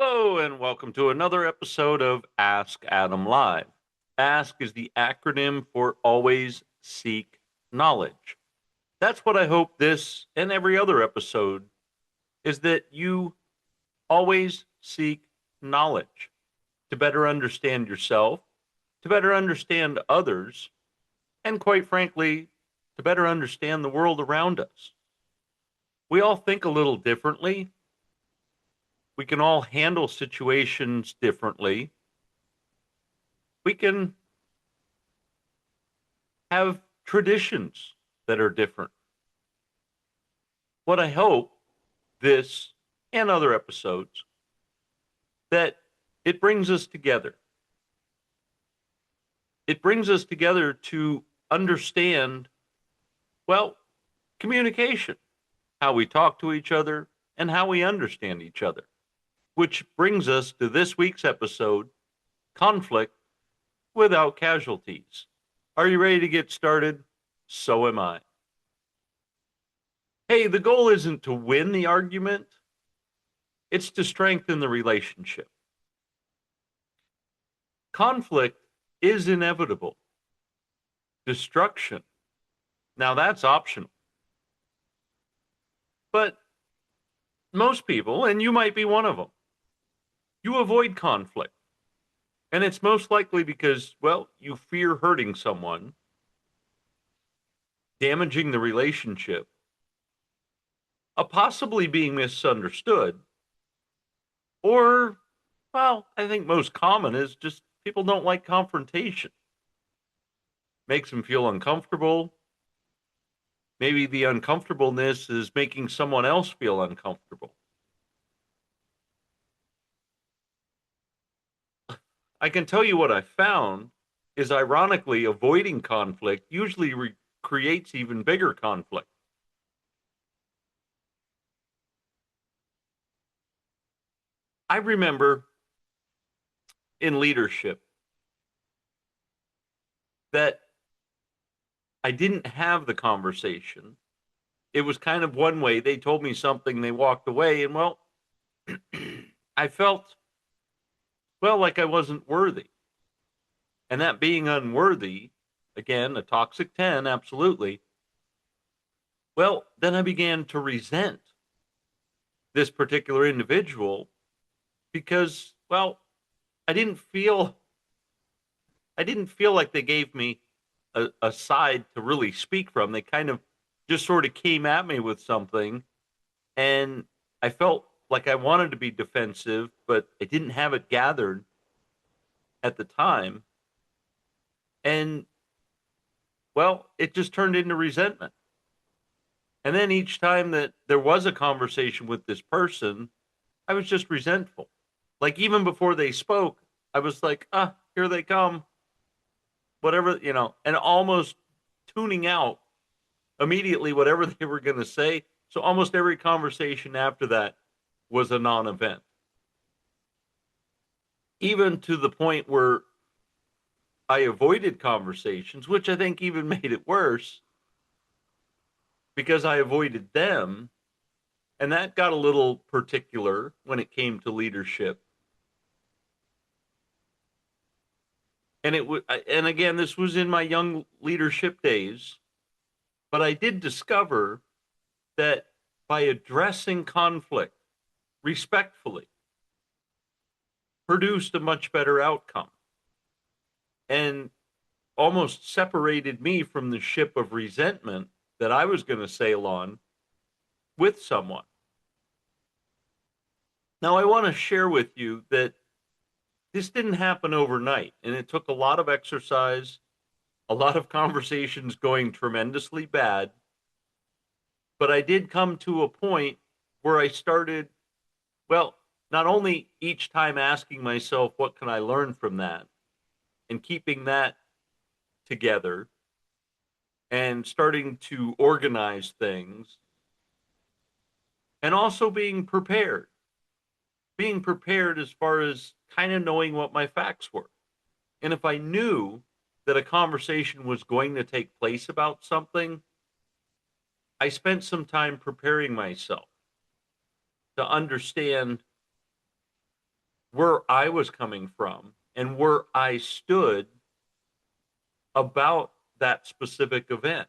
Hello, and welcome to another episode of Ask Adam Live. ASK is the acronym for Always Seek Knowledge. That's what I hope this and every other episode is, that you always seek knowledge to better understand yourself, to better understand others, and quite frankly, to better understand the world around us. We all think a little differently. We can all handle situations differently. We can have traditions that are different. What I hope this and other episodes, that it brings us together. It brings us together to understand, well, communication, how we talk to each other and how we understand each other. Which brings us to this week's episode, Conflict Without Casualties. Are you ready to get started? So am I. Hey, the goal isn't to win the argument, it's to strengthen the relationship. Conflict is inevitable. Destruction, now that's optional. But most people, and you might be one of them, you avoid conflict. And it's most likely because, well, you fear hurting someone, damaging the relationship, possibly being misunderstood, or, well, I think most common is just people don't like confrontation. Makes them feel uncomfortable. Maybe the uncomfortableness is making someone else feel uncomfortable. I can tell you what I found is, ironically, avoiding conflict usually creates even bigger conflict. I remember in leadership that I didn't have the conversation. It was kind of one way. They told me something, they walked away, and well, I felt, well, like I wasn't worthy. And that being unworthy, again, a toxic 10, absolutely. Well, then I began to resent this particular individual because, well, I didn't feel like they gave me a side to really speak from. They kind of just sort of came at me with something, and I felt like I wanted to be defensive, but I didn't have it gathered at the time. And, well, it just turned into resentment. And then each time that there was a conversation with this person, I was just resentful. Like, even before they spoke, I was like, here they come. Whatever, and almost tuning out immediately whatever they were going to say. So almost every conversation after that was a non-event. Even to the point where I avoided conversations, which I think even made it worse because I avoided them. And that got a little particular when it came to leadership. And and again, this was in my young leadership days, but I did discover that by addressing conflict respectfully produced a much better outcome, and almost separated me from the ship of resentment that I was going to sail on with someone. Now, I want to share with you that this didn't happen overnight, and it took a lot of exercise, a lot of conversations going tremendously bad. But I did come to a point where I started, well, not only each time asking myself, what can I learn from that? And keeping that together and starting to organize things, and also being prepared as far as kind of knowing what my facts were. And if I knew that a conversation was going to take place about something, I spent some time preparing myself to understand where I was coming from and where I stood about that specific event.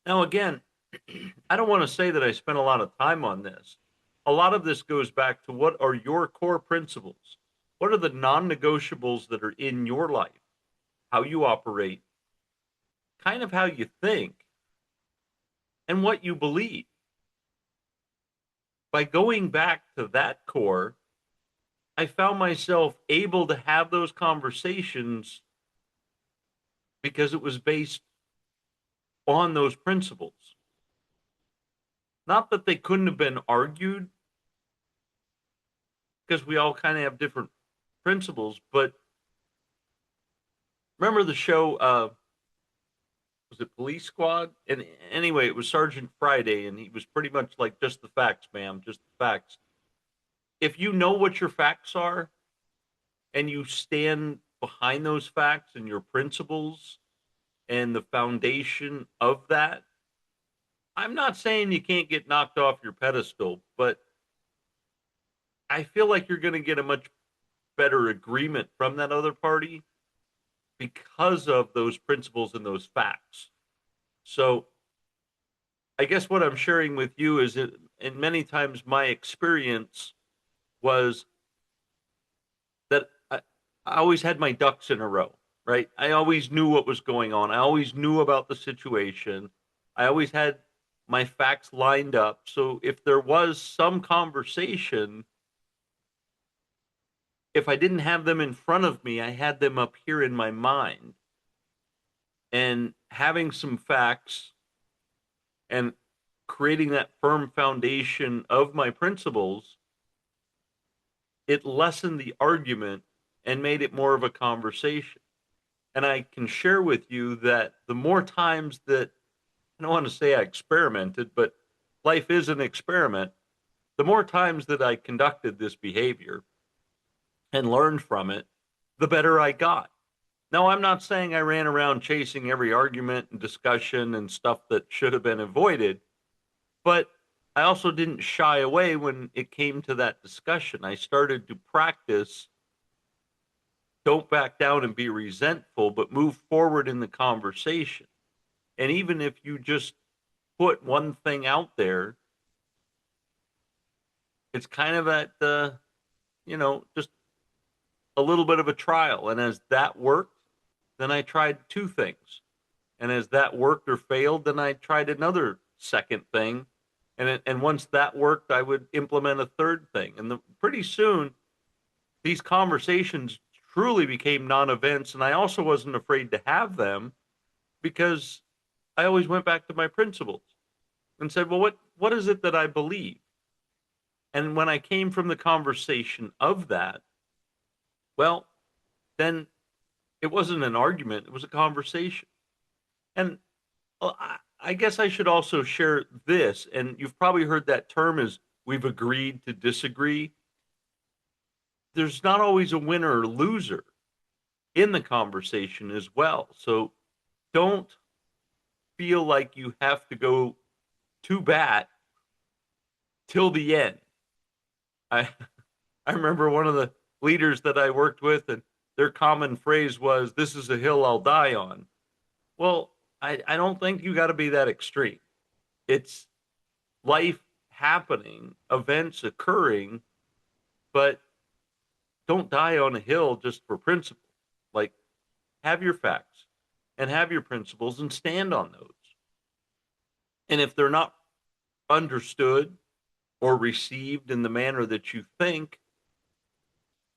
Now, again, I don't want to say that I spent a lot of time on this. A lot of this goes back to what are your core principles? What are the non negotiables that are in your life? How you operate, kind of how you think, and what you believe. By going back to that core, I found myself able to have those conversations because it was based on those principles. Not that they couldn't have been argued, because we all kind of have different principles, but remember the show, was it Police Squad? And anyway, it was Sergeant Friday, and he was pretty much like, just the facts, ma'am, just the facts. If you know what your facts are and you stand behind those facts and your principles and the foundation of that, I'm not saying you can't get knocked off your pedestal, but I feel like you're going to get a much better agreement from that other party because of those principles and those facts. So I guess what I'm sharing with you is that, and many times my experience was that I always had my ducks in a row, right? I always knew what was going on. I always knew about the situation. I always had my facts lined up. So if there was some conversation, if I didn't have them in front of me, I had them up here in my mind. And having some facts and creating that firm foundation of my principles, it lessened the argument and made it more of a conversation. And I can share with you that the more times that, I don't want to say I experimented, but life is an experiment. The more times that I conducted this behavior and learned from it, the better I got. Now, I'm not saying I ran around chasing every argument and discussion and stuff that should have been avoided, but I also didn't shy away when it came to that discussion. I started to practice don't back down and be resentful, but move forward in the conversation. And even if you just put one thing out there, it's kind of at just a little bit of a trial. And as that worked, then I tried two things. And as that worked or failed, then I tried another second thing. And once that worked, I would implement a third thing. And pretty soon, these conversations truly became non-events. And I also wasn't afraid to have them because I always went back to my principles and said, well, what is it that I believe? And when I came from the conversation of that, well, then it wasn't an argument, it was a conversation. And I guess I should also share this, and you've probably heard that term is we've agreed to disagree. There's not always a winner or loser in the conversation as well. So don't feel like you have to go to bat till the end. I I remember one of the leaders that I worked with, and their common phrase was, "This is a hill I'll die on." Well, I don't think you got to be that extreme. It's life happening, events occurring, but don't die on a hill just for principle. Like, have your facts and have your principles and stand on those. And if they're not understood or received in the manner that you think,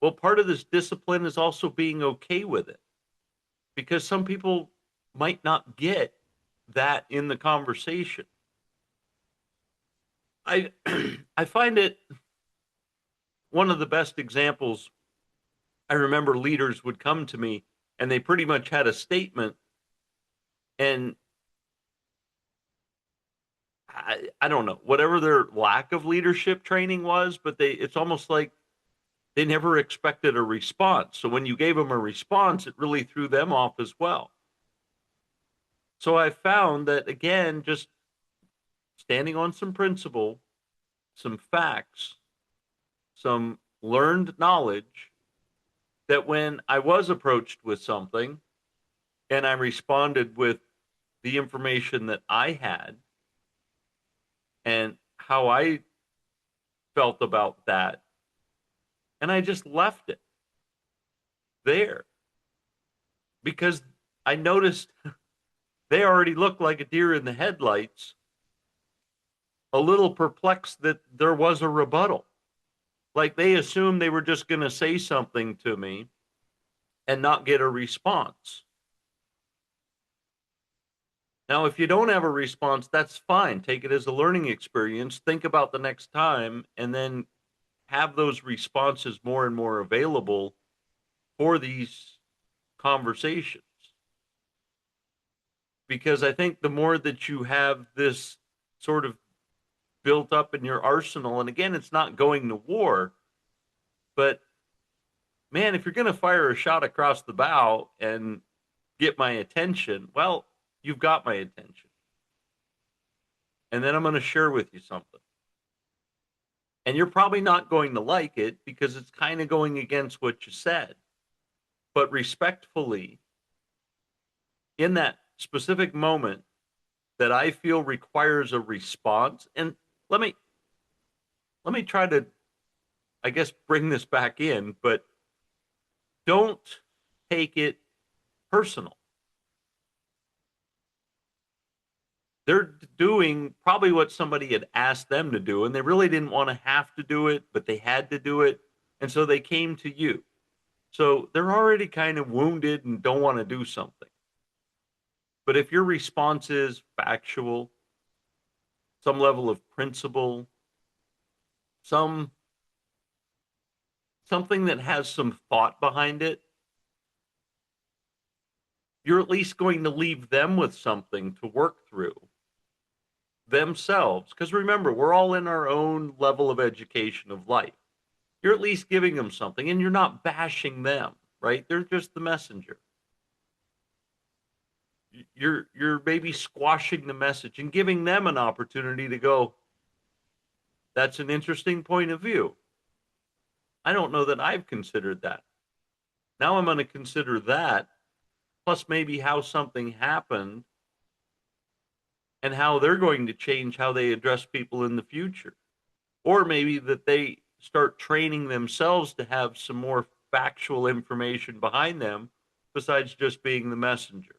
well, part of this discipline is also being okay with it, because some people might not get that in the conversation. I I find it one of the best examples. I remember leaders would come to me and they pretty much had a statement, and I don't know, whatever their lack of leadership training was, but it's almost like they never expected a response. So when you gave them a response, it really threw them off as well. So I found that, again, just standing on some principle, some facts, some learned knowledge that when I was approached with something and I responded with the information that I had and how I felt about that, and I just left it there because I noticed they already looked like a deer in the headlights, a little perplexed that there was a rebuttal. Like they assumed they were just going to say something to me and not get a response. Now, if you don't have a response, that's fine. Take it as a learning experience. Think about the next time and then have those responses more and more available for these conversations. Because I think the more that you have this sort of built up in your arsenal, and again, it's not going to war, but man, if you're going to fire a shot across the bow and get my attention, well, you've got my attention. And then I'm going to share with you something. And you're probably not going to like it because it's kind of going against what you said. But respectfully, in that specific moment that I feel requires a response, and let me try to, I guess, bring this back in, but don't take it personal. They're doing probably what somebody had asked them to do, and they really didn't want to have to do it, but they had to do it. And so they came to you. So they're already kind of wounded and don't want to do something. But if your response is factual, some level of principle, something that has some thought behind it, you're at least going to leave them with something to work through themselves. Because remember, we're all in our own level of education of life. You're at least giving them something, and you're not bashing them, right? They're just the messenger. You're maybe squashing the message and giving them an opportunity to go, that's an interesting point of view. I don't know that I've considered that. Now I'm going to consider that, plus maybe how something happened and how they're going to change how they address people in the future. Or maybe that they start training themselves to have some more factual information behind them besides just being the messenger.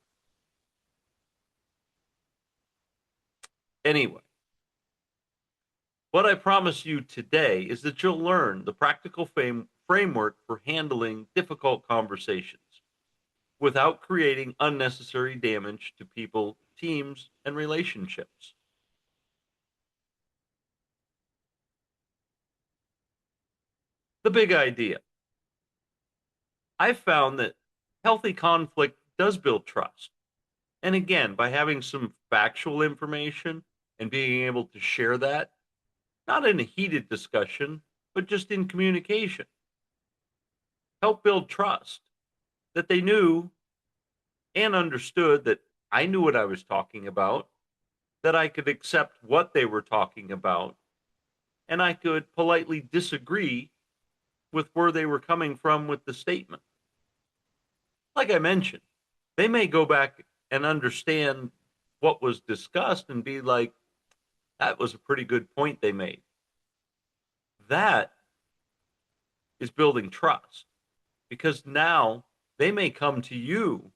Anyway, what I promise you today is that you'll learn the practical framework for handling difficult conversations without creating unnecessary damage to people, teams, and relationships. The big idea. I've found that healthy conflict does build trust. And again, by having some factual information and being able to share that, not in a heated discussion, but just in communication, help build trust that they knew and understood that I knew what I was talking about, that I could accept what they were talking about, and I could politely disagree with where they were coming from with the statement. Like I mentioned, they may go back and understand what was discussed and be like, that was a pretty good point they made. That is building trust because now they may come to you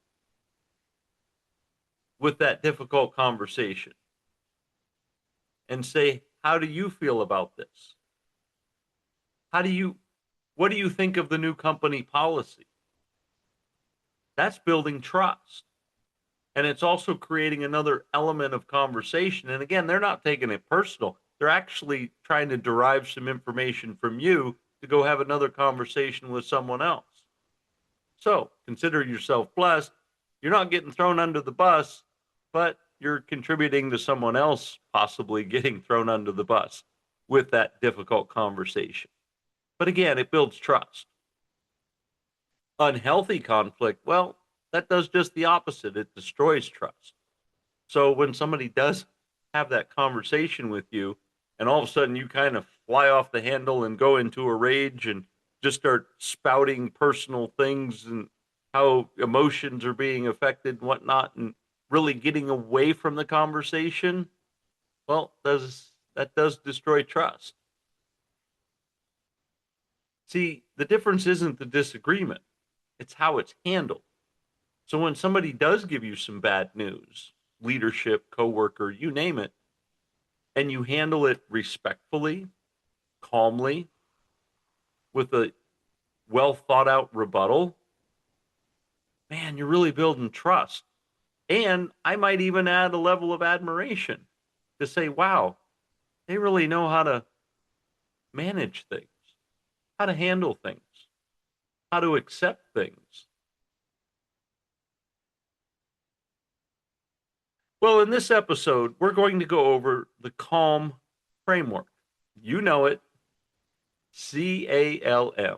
with that difficult conversation and say, how do you feel about this? What do you think of the new company policy? That's building trust. And it's also creating another element of conversation. And again, they're not taking it personal. They're actually trying to derive some information from you to go have another conversation with someone else. So consider yourself blessed. You're not getting thrown under the bus, but you're contributing to someone else possibly getting thrown under the bus with that difficult conversation. But again, it builds trust. Unhealthy conflict, well, that does just the opposite. It destroys trust. So when somebody does have that conversation with you, and all of a sudden you kind of fly off the handle and go into a rage and just start spouting personal things and how emotions are being affected and whatnot, and really getting away from the conversation, well, that does destroy trust. See, the difference isn't the disagreement, it's how it's handled. So when somebody does give you some bad news, leadership, coworker, you name it, and you handle it respectfully, calmly, with a well thought out rebuttal, man, you're really building trust. And I might even add a level of admiration to say, wow, they really know how to manage things, how to handle things, how to accept things. Well, in this episode, we're going to go over the CALM framework. You know it, CALM.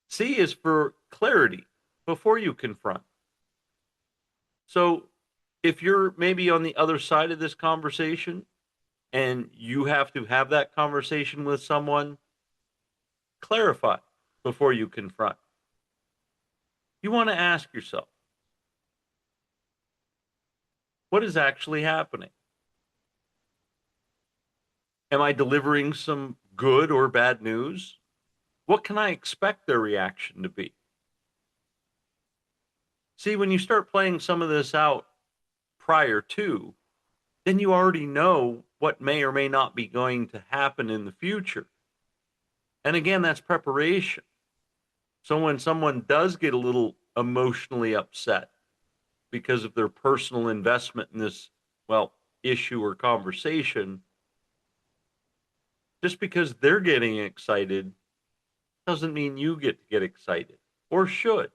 C is for clarity before you confront. So if you're maybe on the other side of this conversation and you have to have that conversation with someone, clarify before you confront. You want to ask yourself, what is actually happening? Am I delivering some good or bad news? What can I expect their reaction to be? See, when you start playing some of this out prior to, then you already know what may or may not be going to happen in the future. And again, that's preparation. So when someone does get a little emotionally upset because of their personal investment in this, well, issue or conversation, just because they're getting excited doesn't mean you get to get excited or should.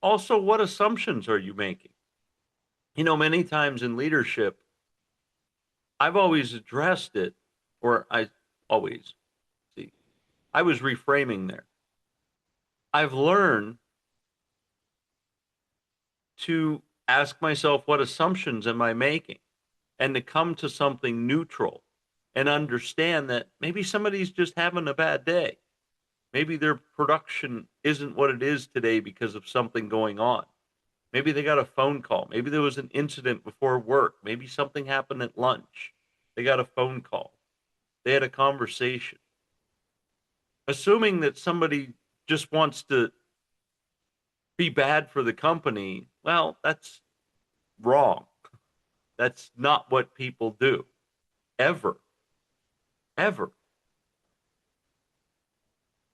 Also, what assumptions are you making? You know, many times in leadership, I've always addressed it, or I always, see, I was reframing there. I've learned to ask myself, what assumptions am I making? And to come to something neutral and understand that maybe somebody's just having a bad day. Maybe their production isn't what it is today because of something going on. Maybe they got a phone call. Maybe there was an incident before work. Maybe something happened at lunch. They got a phone call. They had a conversation. Assuming that somebody just wants to be bad for the company, well, that's wrong. That's not what people do. Ever. Ever.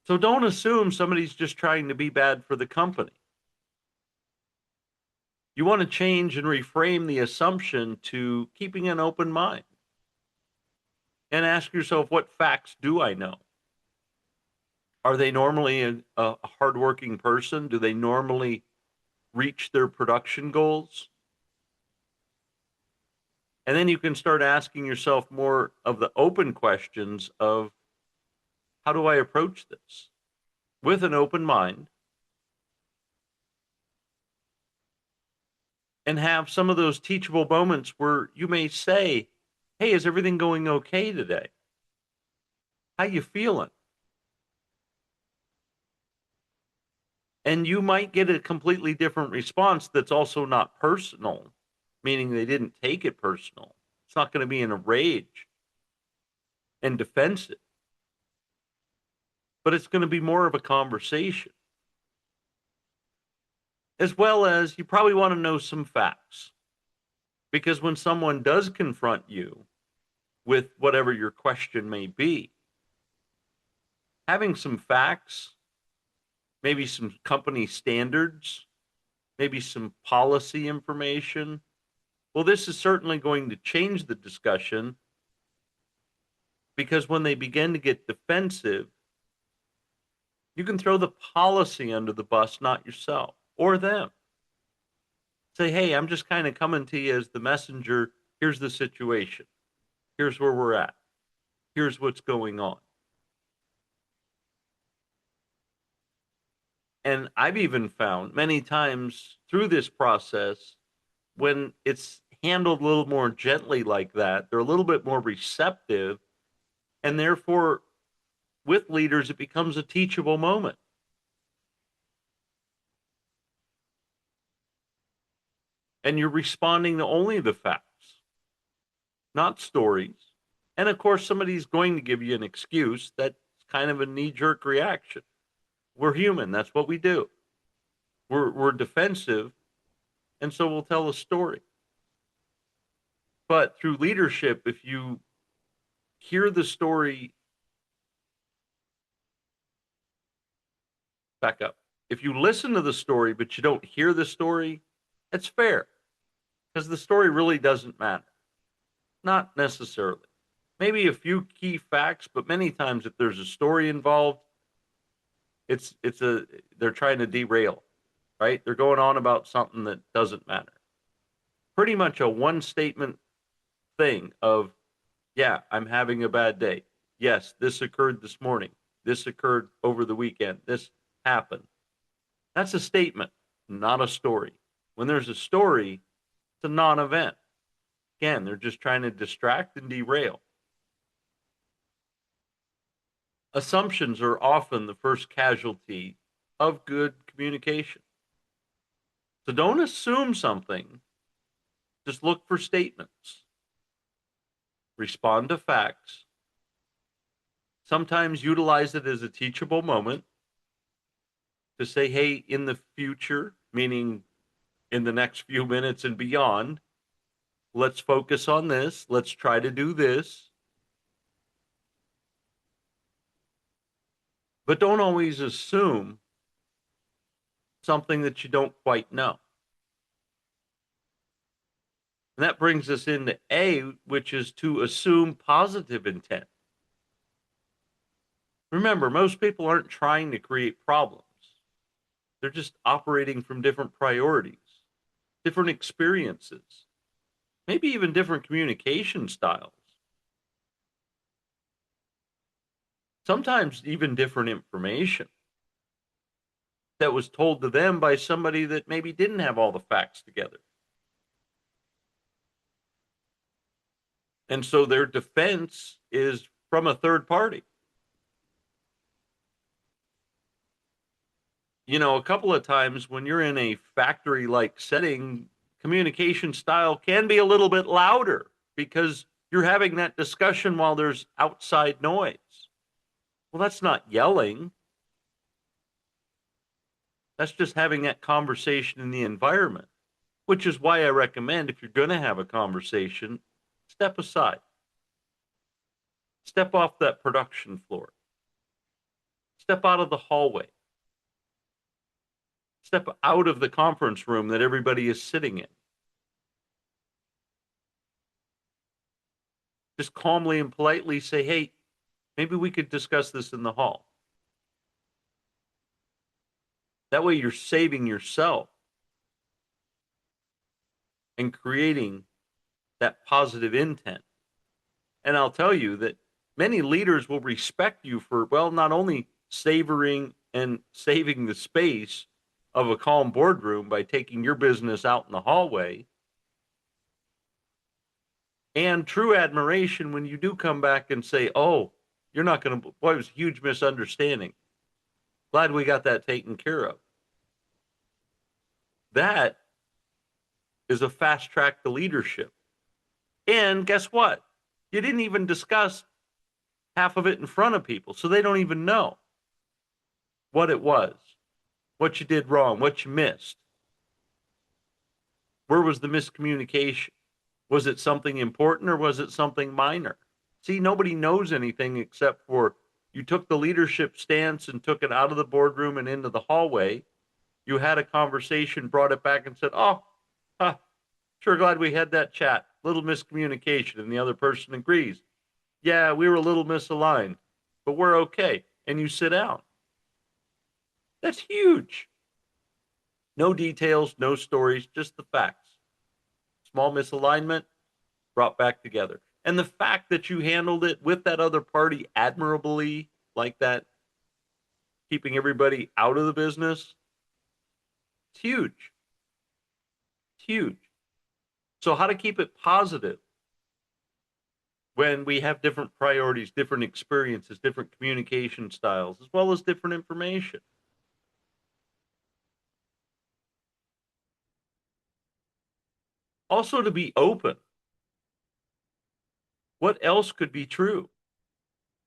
So don't assume somebody's just trying to be bad for the company. You want to change and reframe the assumption to keeping an open mind and ask yourself, what facts do I know? Are they normally a hardworking person? Do they normally reach their production goals? And then you can start asking yourself more of the open questions of, how do I approach this? With an open mind, and have some of those teachable moments where you may say, hey, is everything going okay today? How you feeling? And you might get a completely different response that's also not personal, meaning they didn't take it personal. It's not going to be in a rage and defensive, but it's going to be more of a conversation. As well as, you probably want to know some facts, because when someone does confront you with whatever your question may be, having some facts, maybe some company standards, maybe some policy information, well, this is certainly going to change the discussion, because when they begin to get defensive, you can throw the policy under the bus, not yourself or them. Say, hey, I'm just kind of coming to you as the messenger. Here's the situation. Here's where we're at. Here's what's going on. And I've even found many times through this process, when it's handled a little more gently like that, they're a little bit more receptive, and therefore with leaders, it becomes a teachable moment. And you're responding to only the facts, not stories. And of course, somebody's going to give you an excuse. That's kind of a knee-jerk reaction. We're human. That's what we do. We're defensive, and so we'll tell a story. But through leadership, if you hear the story, back up. If you listen to the story, but you don't hear the story, it's fair because the story really doesn't matter. Not necessarily. Maybe a few key facts, but many times if there's a story involved, they're trying to derail, right? They're going on about something that doesn't matter. Pretty much a one statement thing of, yeah, I'm having a bad day. Yes, this occurred this morning. This occurred over the weekend. This happened. That's a statement, not a story. When there's a story, it's a non-event. Again, they're just trying to distract and derail. Assumptions are often the first casualty of good communication. So don't assume something. Just look for statements. Respond to facts. Sometimes utilize it as a teachable moment to say, hey, in the future, meaning in the next few minutes and beyond, let's focus on this. Let's try to do this. But don't always assume something that you don't quite know. And that brings us into A, which is to assume positive intent. Remember, most people aren't trying to create problems. They're just operating from different priorities, different experiences, maybe even different communication styles. Sometimes even different information that was told to them by somebody that maybe didn't have all the facts together. And so their defense is from a third party. You know, a couple of times when you're in a factory-like setting, communication style can be a little bit louder because you're having that discussion while there's outside noise. Well, that's not yelling. That's just having that conversation in the environment, which is why I recommend if you're going to have a conversation, step aside. Step off that production floor. Step out of the hallway. Step out of the conference room that everybody is sitting in. Just calmly and politely say, hey, maybe we could discuss this in the hall. That way you're saving yourself and creating that positive intent. And I'll tell you that many leaders will respect you for, well, not only savoring and saving the space of a calm boardroom by taking your business out in the hallway, and true admiration when you do come back and say, oh, you're not going to, boy, it was a huge misunderstanding. Glad we got that taken care of. That is a fast track to leadership. And guess what? You didn't even discuss half of it in front of people, so they don't even know what it was, what you did wrong, what you missed. Where was the miscommunication? Was it something important or was it something minor? See, nobody knows anything except for you took the leadership stance and took it out of the boardroom and into the hallway. You had a conversation, brought it back and said, oh, sure glad we had that chat. Little miscommunication. And the other person agrees. Yeah, we were a little misaligned, but we're okay. And you sit down. That's huge. No details, no stories, just the facts. Small misalignment, brought back together. And the fact that you handled it with that other party admirably, like that, keeping everybody out of the business, it's huge. It's huge. So how to keep it positive when we have different priorities, different experiences, different communication styles, as well as different information. Also, to be open. What else could be true?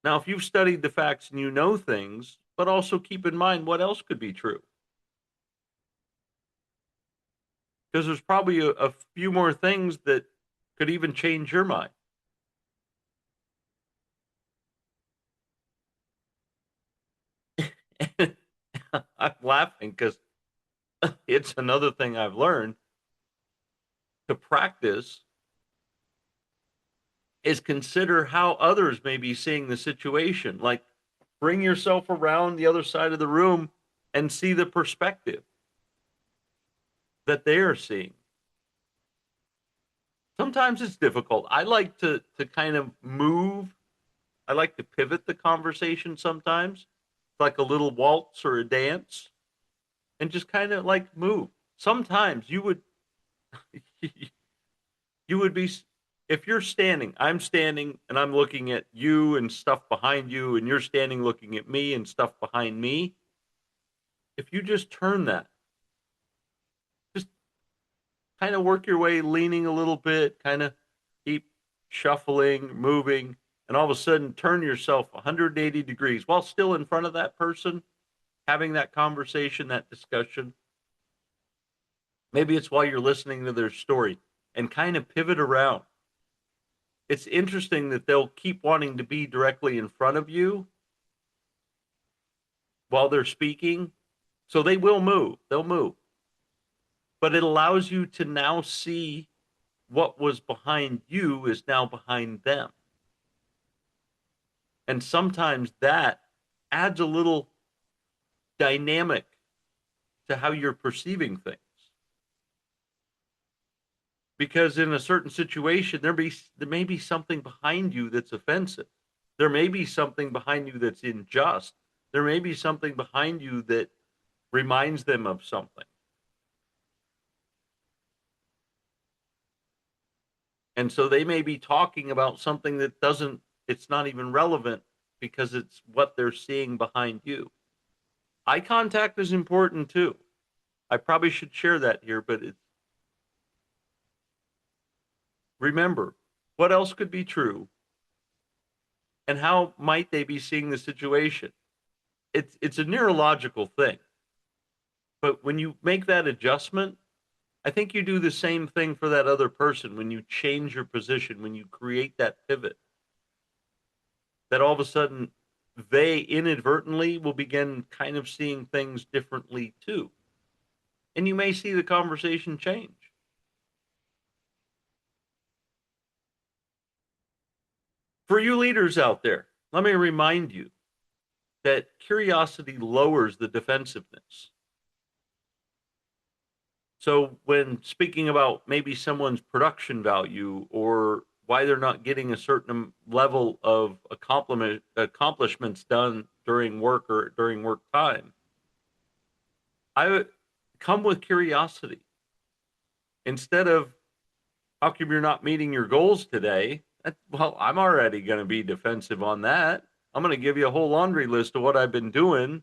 Now, if you've studied the facts and you know things, but also keep in mind what else could be true. Because there's probably a few more things that could even change your mind. And I'm laughing because it's another thing I've learned to practice is consider how others may be seeing the situation. Like bring yourself around the other side of the room and see the perspective that they are seeing. Sometimes it's difficult. I like to kind of move. I like to pivot the conversation sometimes. It's like a little waltz or a dance and just kind of like move. Sometimes you would you would be if you're standing, I'm standing and I'm looking at you and stuff behind you and you're standing looking at me and stuff behind me. If you just turn that, just kind of work your way leaning a little bit, kind of keep shuffling, moving, and all of a sudden turn yourself 180 degrees while still in front of that person, having that conversation, that discussion. Maybe it's while you're listening to their story and kind of pivot around. It's interesting that they'll keep wanting to be directly in front of you while they're speaking. So they will move, they'll move. But it allows you to now see what was behind you is now behind them. And sometimes that adds a little dynamic to how you're perceiving things. Because in a certain situation, there may be something behind you that's offensive. There may be something behind you that's unjust. There may be something behind you that reminds them of something. And so they may be talking about something that it's not even relevant because it's what they're seeing behind you. Eye contact is important too. I probably should share that here, but remember, what else could be true and how might they be seeing the situation? It's a neurological thing. But when you make that adjustment, I think you do the same thing for that other person when you change your position, when you create that pivot. That all of a sudden they inadvertently will begin kind of seeing things differently too. And you may see the conversation change. For you leaders out there, let me remind you that curiosity lowers the defensiveness. So when speaking about maybe someone's production value or why they're not getting a certain level of accomplishments done during work or during work time, I would come with curiosity instead of how come you're not meeting your goals today? Well, I'm already going to be defensive on that. I'm going to give you a whole laundry list of what I've been doing.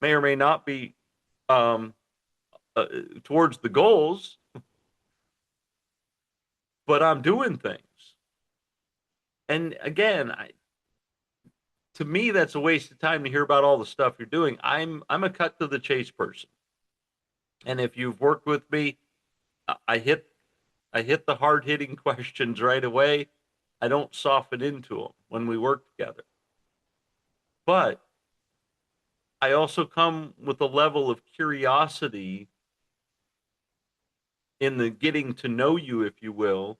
May or may not be um, towards the goals, but I'm doing things. And again, to me, that's a waste of time to hear about all the stuff you're doing. I'm a cut to the chase person, and if you've worked with me, I hit the hard hitting questions right away. I don't soften into them when we work together. But I also come with a level of curiosity in the getting to know you, if you will,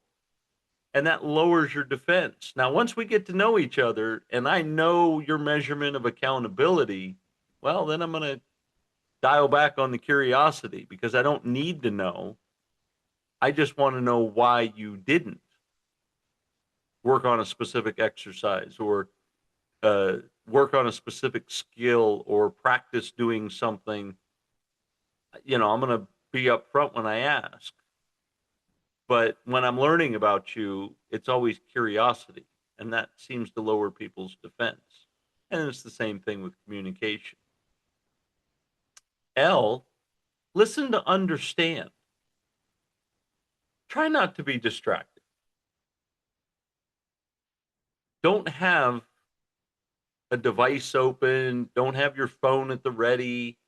and that lowers your defense. Now, once we get to know each other and I know your measurement of accountability, well, then I'm going to dial back on the curiosity because I don't need to know. I just want to know why you didn't work on a specific exercise or work on a specific skill or practice doing something. I'm going to be upfront when I ask. But when I'm learning about you, it's always curiosity. and that seems to lower people's defense. And it's the same thing with communication. L, listen to understand. Try not to be distracted. Don't have a device open, don't have your phone at the ready.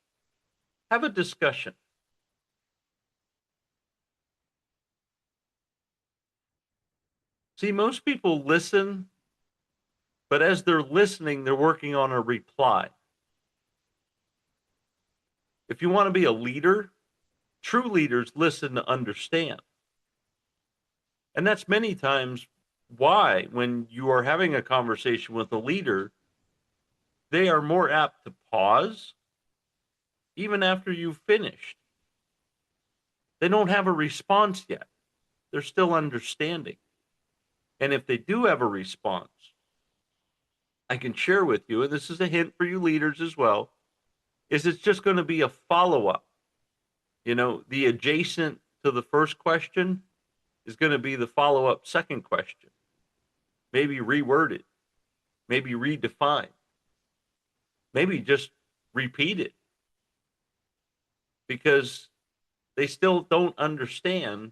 Have a discussion. See, most people listen, but as they're listening, they're working on a reply. If you want to be a leader, true leaders listen to understand. And that's many times why, when you are having a conversation with a leader, they are more apt to pause even after you've finished. They don't have a response yet. They're still understanding. And if they do have a response, I can share with you, and this is a hint for you leaders as well, is it's just going to be a follow-up. You know, the adjacent to the first question is going to be the follow-up second question. Maybe reworded, maybe redefined, maybe just repeat it, because they still don't understand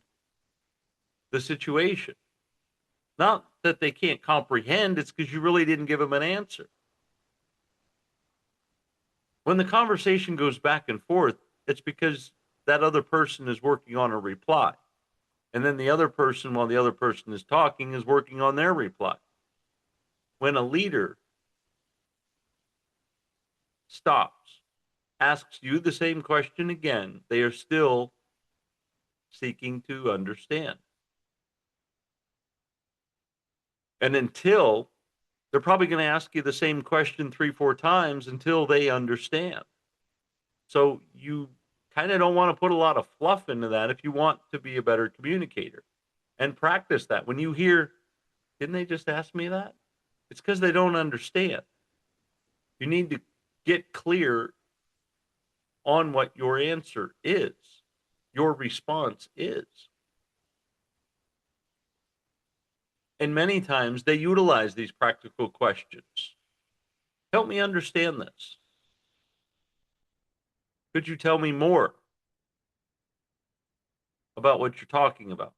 the situation. Not that they can't comprehend, it's because you really didn't give them an answer. When the conversation goes back and forth, it's because that other person is working on a reply. And then the other person, while the other person is talking, is working on their reply. When a leader stops, asks you the same question again, they are still seeking to understand. And until they're probably going to ask you the same question 3-4 times until they understand. So you kind of don't want to put a lot of fluff into that if you want to be a better communicator, and practice that. When you hear, didn't they just ask me that? It's because they don't understand. You need to get clear on what your answer is, your response is. And many times they utilize these practical questions. Help me understand this. Could you tell me more about what you're talking about?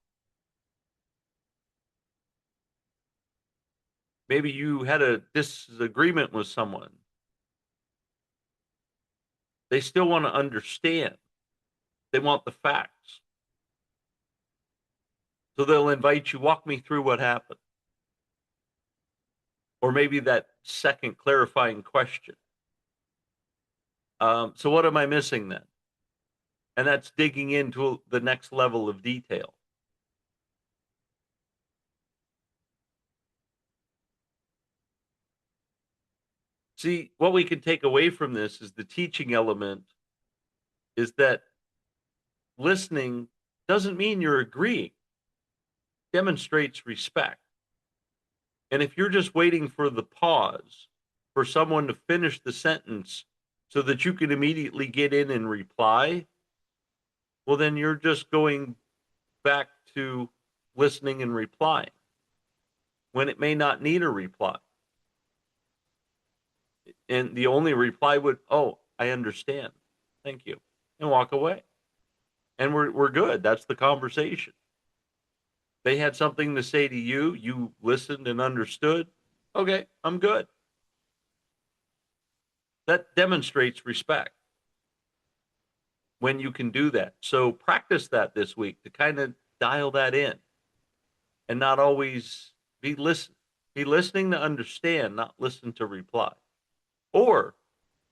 Maybe you had a disagreement with someone. They still want to understand. They want the facts. So they'll invite you, walk me through what happened. Or maybe that second clarifying question. So what am I missing then? And that's digging into the next level of detail. See, what we can take away from this is the teaching element is that listening doesn't mean you're agreeing, demonstrates respect. And if you're just waiting for the pause for someone to finish the sentence so that you can immediately get in and reply, well, then you're just going back to listening and replying when it may not need a reply. And the only reply would, oh, I understand. Thank you. And walk away. And we're good. That's the conversation. They had something to say to you. You listened and understood. Okay, I'm good. That demonstrates respect when you can do that. So practice that this week to kind of dial that in and not always be listening to understand, not listen to reply. Or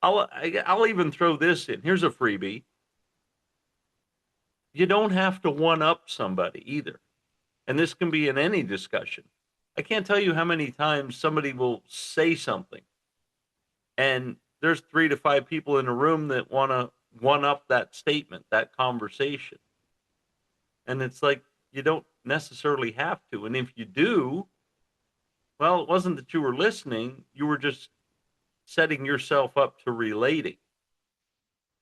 I'll even throw this in. Here's a freebie. You don't have to one up somebody either. And this can be in any discussion. I can't tell you how many times somebody will say something and there's 3 to 5 people in a room that want to one up that statement, that conversation. And it's like, you don't necessarily have to. And if you do, well, it wasn't that you were listening, you were just setting yourself up to relating.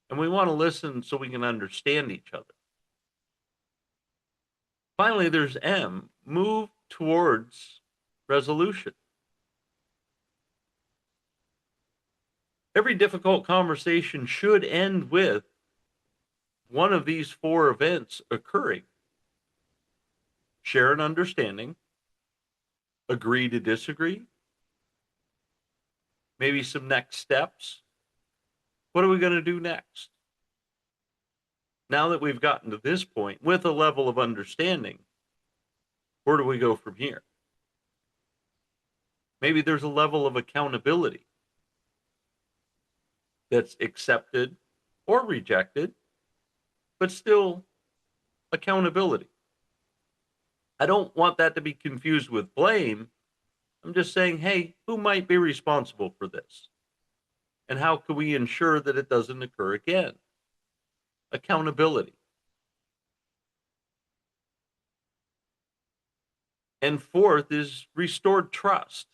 And we want to listen so we can understand each other. Finally, there's M, move towards resolution. Every difficult conversation should end with one of these four events occurring: share an understanding, agree to disagree, maybe some next steps. What are we going to do next? Now that we've gotten to this point with a level of understanding, where do we go from here? Maybe there's a level of accountability that's accepted or rejected, but still accountability. I don't want that to be confused with blame. I'm just saying, hey, who might be responsible for this? And how can we ensure that it doesn't occur again? Accountability. And fourth is restored trust.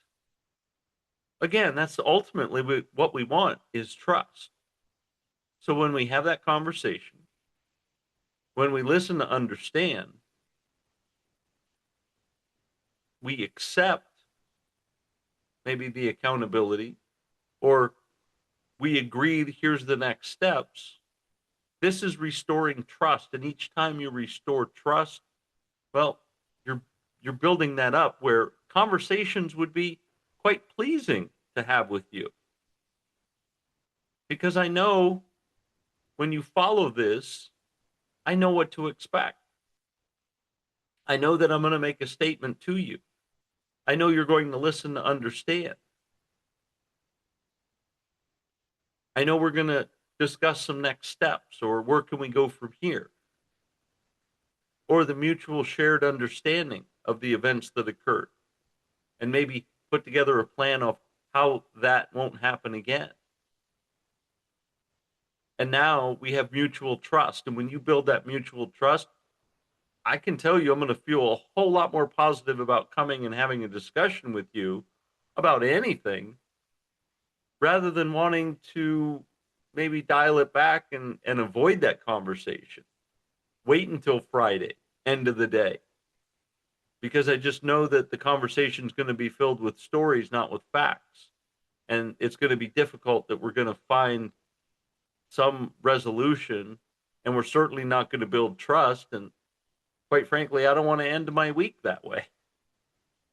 Again, that's ultimately what we want, is trust. So when we have that conversation, when we listen to understand, we accept maybe the accountability, or we agree, here's the next steps. This is restoring trust. And each time you restore trust, well, you're building that up where conversations would be quite pleasing to have with you. Because I know when you follow this, I know what to expect. I know that I'm going to make a statement to you. I know you're going to listen to understand. I know we're going to discuss some next steps, or where can we go from here? Or the mutual shared understanding of the events that occurred, and maybe put together a plan of how that won't happen again. And now we have mutual trust. And when you build that mutual trust, I can tell you I'm going to feel a whole lot more positive about coming and having a discussion with you about anything, rather than wanting to maybe dial it back and avoid that conversation. Wait until Friday, end of the day. Because I just know that the conversation is going to be filled with stories, not with facts. And it's going to be difficult that we're going to find some resolution, and we're certainly not going to build trust. And quite frankly, I don't want to end my week that way.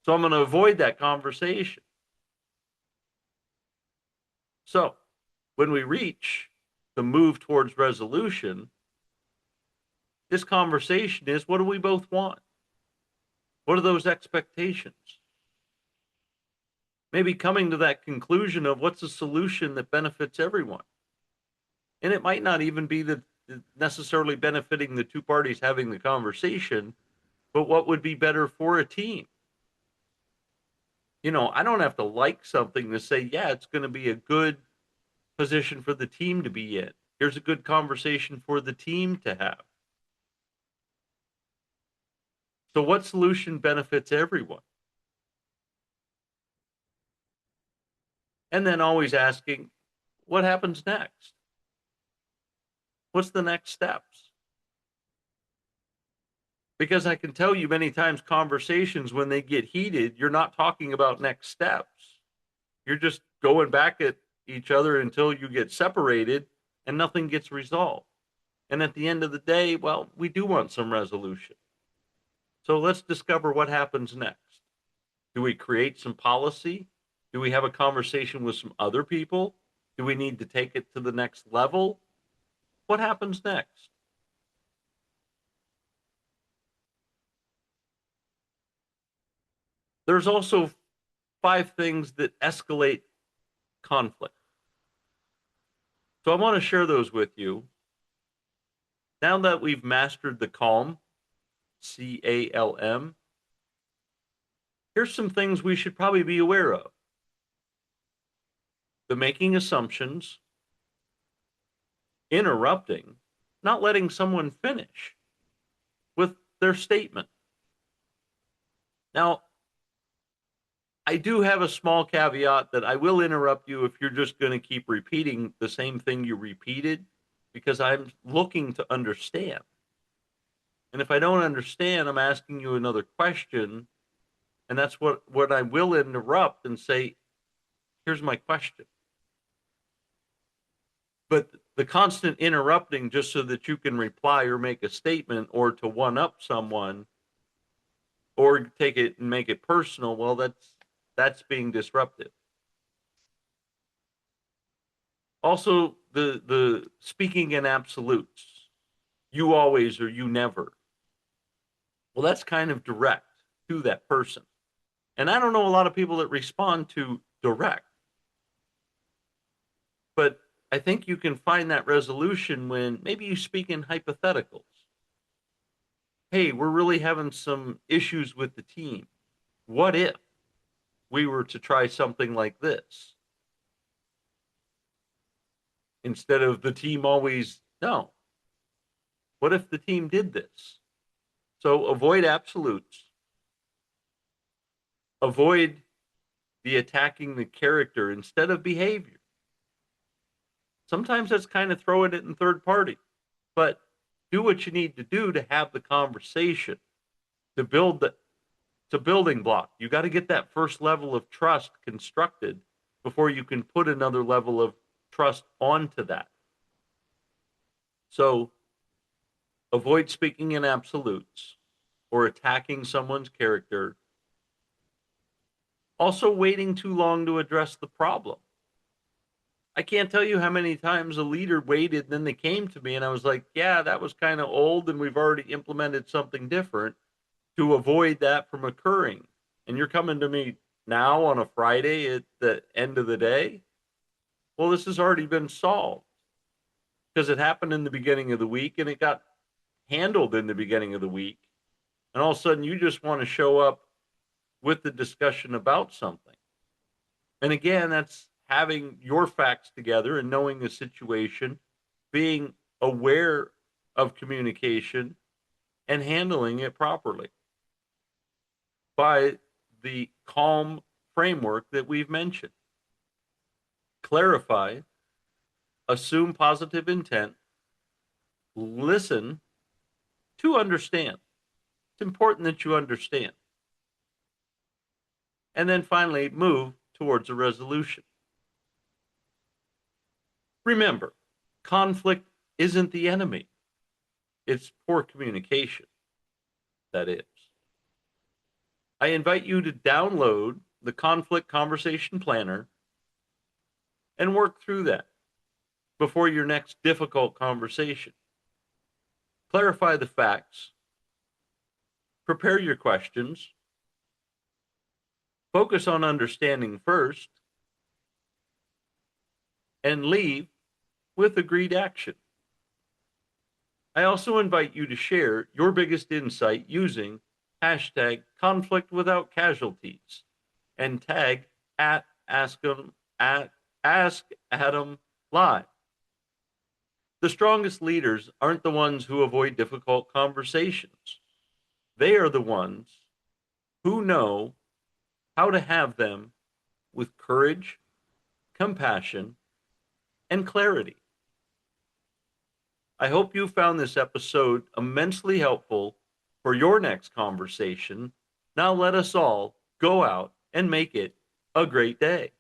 So I'm going to avoid that conversation. So when we reach the move towards resolution, this conversation is, what do we both want? What are those expectations? Maybe coming to that conclusion of what's a solution that benefits everyone. And it might not even be that necessarily benefiting the two parties having the conversation, but what would be better for a team. I don't have to like something to say, yeah, it's going to be a good position for the team to be in. Here's a good conversation for the team to have. So what solution benefits everyone? And then always asking, what happens next? What's the next steps? Because I can tell you many times, conversations, when they get heated, you're not talking about next steps. You're just going back at each other until you get separated and nothing gets resolved. And at the end of the day, well, we do want some resolution. So let's discover what happens next. Do we create some policy? Do we have a conversation with some other people? Do we need to take it to the next level? What happens next? There's also 5 things that escalate conflict. So I want to share those with you. Now that we've mastered the calm, CALM, here's some things we should probably be aware of. The making assumptions, interrupting, not letting someone finish with their statement. Now, I do have a small caveat that I will interrupt you if you're just going to keep repeating the same thing you repeated, because I'm looking to understand. And if I don't understand, I'm asking you another question, And that's what I will interrupt and say, here's my question. But the constant interrupting just so that you can reply or make a statement or to one up someone or take it and make it personal, well, that's being disruptive. Also, the speaking in absolutes, you always or you never. Well, that's kind of direct to that person. And I don't know a lot of people that respond to direct, but I think you can find that resolution when maybe you speak in hypotheticals. Hey, we're really having some issues with the team. What if we were to try something like this? Instead of the team always, no. What if the team did this? So avoid absolutes. Avoid the attacking the character instead of behavior. Sometimes that's kind of throwing it in third party, but do what you need to do to have the conversation, to build the to building block. You got to get that first level of trust constructed before you can put another level of trust onto that. So avoid speaking in absolutes or attacking someone's character. Also, waiting too long to address the problem. I can't tell you how many times a leader waited and then they came to me and I was like, yeah, that was kind of old and we've already implemented something different to avoid that from occurring. And you're coming to me now on a Friday at the end of the day? Well, this has already been solved because it happened in the beginning of the week and it got handled in the beginning of the week. And all of a sudden you just want to show up with the discussion about something. And again, that's having your facts together and knowing the situation, being aware of communication and handling it properly by the calm framework that we've mentioned. Clarify, assume positive intent, listen to understand. It's important that you understand. And then finally, move towards a resolution. Remember, conflict isn't the enemy. It's poor communication. That is. I invite you to download the Conflict Conversation Planner and work through that before your next difficult conversation. Clarify the facts, prepare your questions, focus on understanding first, and leave with agreed action. I also invite you to share your biggest insight using hashtag conflict without casualties and tag at Ask Adam Live. The strongest leaders aren't the ones who avoid difficult conversations. They are the ones who know how to have them with courage, compassion, and clarity. I hope you found this episode immensely helpful for your next conversation. Now let us all go out and make it a great day.